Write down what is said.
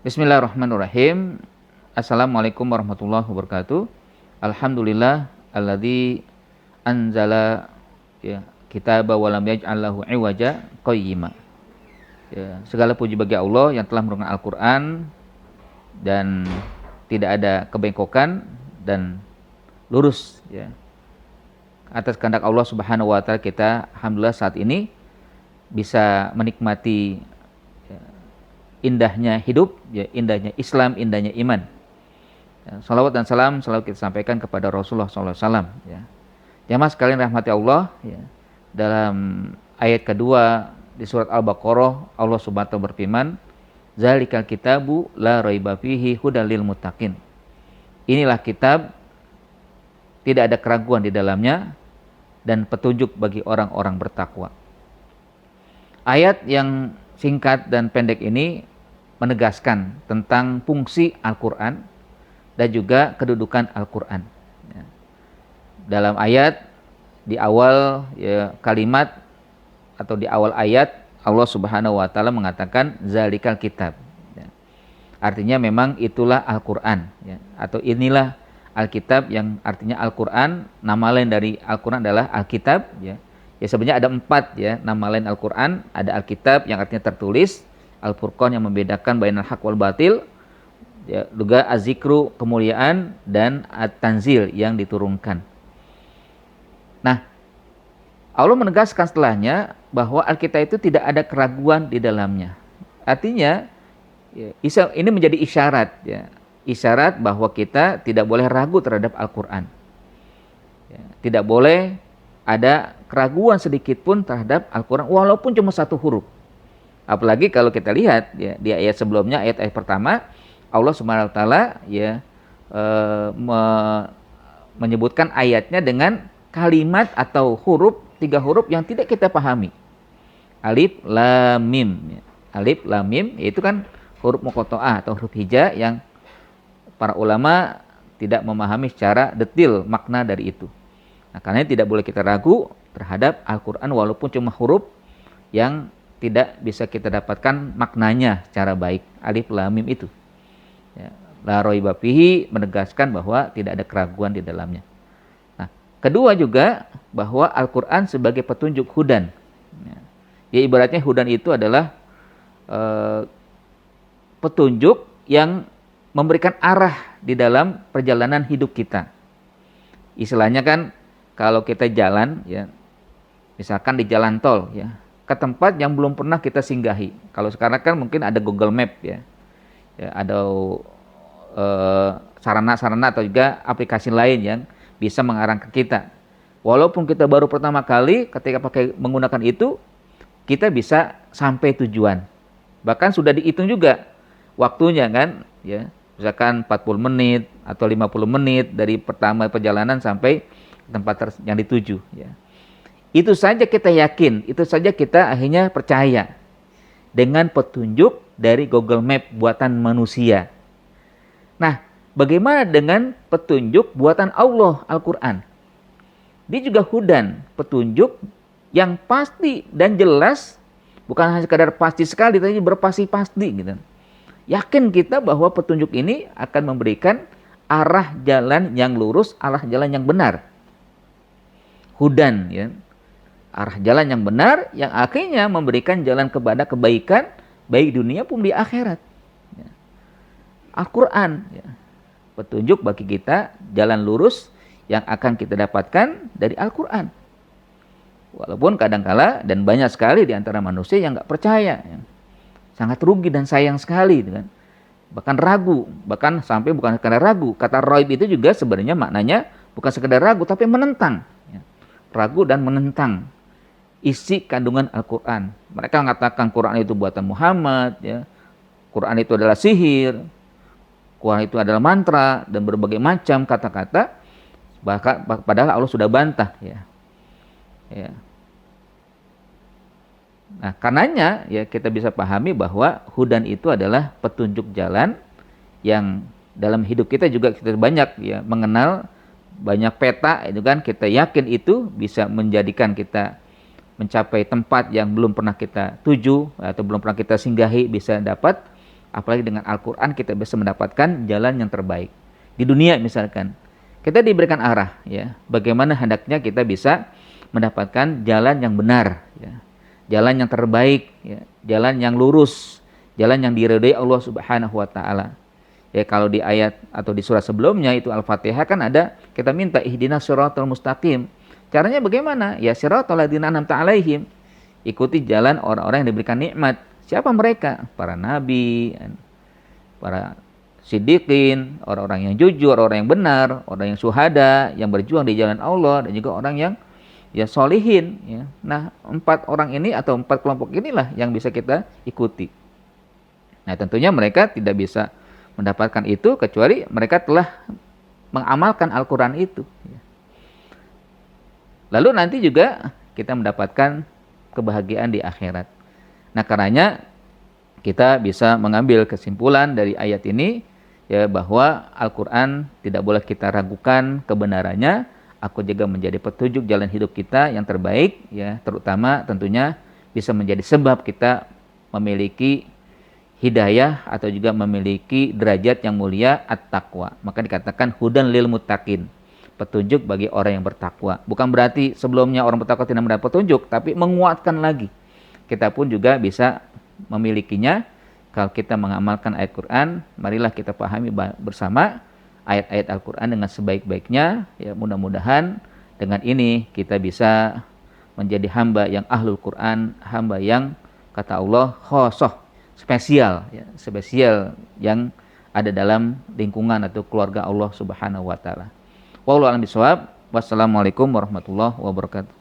Bismillahirrahmanirrahim. Assalamualaikum warahmatullahi wabarakatuh. Alhamdulillah alladzi anzala kitaba wa lam yaj'al lahu iwaja qayyima. Segala puji bagi Allah yang telah menurunkan Al-Qur'an dan tidak ada kebengkokan dan lurus Atas kehendak Allah Subhanahu wa taala kita alhamdulillah saat ini bisa menikmati indahnya hidup, indahnya Islam, indahnya iman. Salawat dan salam selalu kita sampaikan kepada Rasulullah SAW. Jamaah sekalian rahmati Allah. Dalam ayat kedua di surat Al-Baqarah, Allah Subhanahu wa taala berfirman, "Zalikal kitabu la raiba fihi hudal lil muttaqin." Inilah kitab, tidak ada keraguan di dalamnya dan petunjuk bagi orang-orang bertakwa. Ayat yang singkat dan pendek ini menegaskan tentang fungsi Al-Quran dan juga kedudukan Al-Quran. Dalam ayat di awal kalimat atau di awal ayat Allah Subhanahu wa taala mengatakan zalikal kitab. Artinya memang itulah Al-Quran atau inilah Alkitab, yang artinya Al-Quran. Nama lain dari Al-Quran adalah Alkitab. Sebenarnya ada 4 nama lain Al-Quran. Ada Alkitab yang artinya tertulis, Al-Furqan yang membedakan bainal haq wal batil, juga Az-Zikru kemuliaan, dan At-Tanzil yang diturunkan. Nah, Allah menegaskan setelahnya bahwa Alkitab itu tidak ada keraguan di dalamnya. Artinya ini menjadi isyarat isyarat bahwa kita tidak boleh ragu terhadap Al-Quran. Tidak boleh ada keraguan sedikit pun terhadap Al-Quran walaupun cuma 1 huruf. Apalagi kalau kita lihat di ayat sebelumnya, ayat pertama, Allah Subhanahu wa taala menyebutkan ayatnya dengan kalimat atau huruf, 3 huruf yang tidak kita pahami. Alif lam mim. Alif lam mim itu kan huruf muqatta'ah atau huruf hija yang para ulama tidak memahami secara detail makna dari itu. Nah, karena tidak boleh kita ragu terhadap Al-Quran walaupun cuma huruf yang tidak bisa kita dapatkan maknanya secara baik. Alif lam mim itu. La raiba fihi menegaskan bahwa tidak ada keraguan di dalamnya. Nah, kedua juga bahwa Al-Quran sebagai petunjuk hudan. Ibaratnya hudan itu adalah petunjuk yang memberikan arah di dalam perjalanan hidup kita. Istilahnya kan kalau kita jalan misalkan di jalan tol ke tempat yang belum pernah kita singgahi. Kalau sekarang kan mungkin ada Google Map ada sarana-sarana atau juga aplikasi lain yang bisa mengarahkan kita. Walaupun kita baru pertama kali ketika menggunakan itu, kita bisa sampai tujuan. Bahkan sudah dihitung juga waktunya kan, misalkan 40 menit atau 50 menit dari pertama perjalanan sampai tempat yang dituju. Itu saja kita yakin, itu saja kita akhirnya percaya dengan petunjuk dari Google Map buatan manusia. Nah, bagaimana dengan petunjuk buatan Allah, Al-Quran? Dia juga hudan, petunjuk yang pasti dan jelas, bukan hanya sekadar pasti sekali, tapi berpasti-pasti gitu. Yakin kita bahwa petunjuk ini akan memberikan arah jalan yang lurus, arah jalan yang benar. Hudan arah jalan yang benar yang akhirnya memberikan jalan kepada kebaikan baik dunia pun di akhirat. Al-Quran petunjuk bagi kita, jalan lurus yang akan kita dapatkan dari Al-Quran. Walaupun kadangkala dan banyak sekali di antara manusia yang nggak percaya, sangat rugi dan sayang sekali, bahkan ragu, bahkan sampai bukan sekedar ragu. Kata raib itu juga sebenarnya maknanya bukan sekedar ragu, tapi menentang, ragu dan menentang isi kandungan Al-Quran. Mereka mengatakan Quran itu buatan Muhammad, Quran itu adalah sihir, Quran itu adalah mantra dan berbagai macam kata-kata. Bahkan padahal Allah sudah bantah. Nah, karenanya kita bisa pahami bahwa hudan itu adalah petunjuk jalan yang dalam hidup kita juga kita banyak mengenal banyak peta itu kan, kita yakin itu bisa menjadikan kita mencapai tempat yang belum pernah kita tuju atau belum pernah kita singgahi, bisa dapat Apalagi dengan Al-Quran kita bisa mendapatkan jalan yang terbaik. Di dunia misalkan, kita diberikan arah, ya, bagaimana hendaknya kita bisa mendapatkan jalan yang benar, ya, jalan yang terbaik, ya, jalan yang lurus, jalan yang diridhai Allah Subhanahu wa taala. Ya, kalau di ayat atau di surat sebelumnya itu Al-Fatihah kan ada kita minta ihdinas shiratal mustaqim. Caranya bagaimana? Ya shiratal ladzina an'amta 'alaihim. Ikuti jalan orang-orang yang diberikan nikmat. Siapa mereka? Para nabi, para siddiqin, orang-orang yang jujur, orang yang benar, orang yang syuhada, yang berjuang di jalan Allah, dan juga orang yang ya solihin, ya. Nah, 4 orang ini atau 4 kelompok inilah yang bisa kita ikuti. Nah, tentunya mereka tidak bisa mendapatkan itu kecuali mereka telah mengamalkan Al-Quran itu. Lalu nanti juga kita mendapatkan kebahagiaan di akhirat. Nah, karenanya kita bisa mengambil kesimpulan dari ayat ini, ya, bahwa Al-Quran tidak boleh kita ragukan kebenarannya. Aku juga menjadi petunjuk jalan hidup kita yang terbaik, ya, terutama tentunya bisa menjadi sebab kita memiliki hidayah atau juga memiliki derajat yang mulia, at-taqwa. Maka dikatakan hudan lil muttaqin, petunjuk bagi orang yang bertakwa. Bukan berarti sebelumnya orang bertakwa tidak mendapat petunjuk, tapi menguatkan lagi. Kita pun juga bisa memilikinya kalau kita mengamalkan ayat Quran. Marilah kita pahami bersama ayat-ayat Al-Quran dengan sebaik-baiknya. Ya, mudah-mudahan dengan ini kita bisa menjadi hamba yang ahlul Quran, hamba yang kata Allah khosoh, spesial, ya, spesial yang ada dalam lingkungan atau keluarga Allah Subhanahu wa taala. Wallahu a'lam bishawab. Wassalamualaikum warahmatullahi wabarakatuh.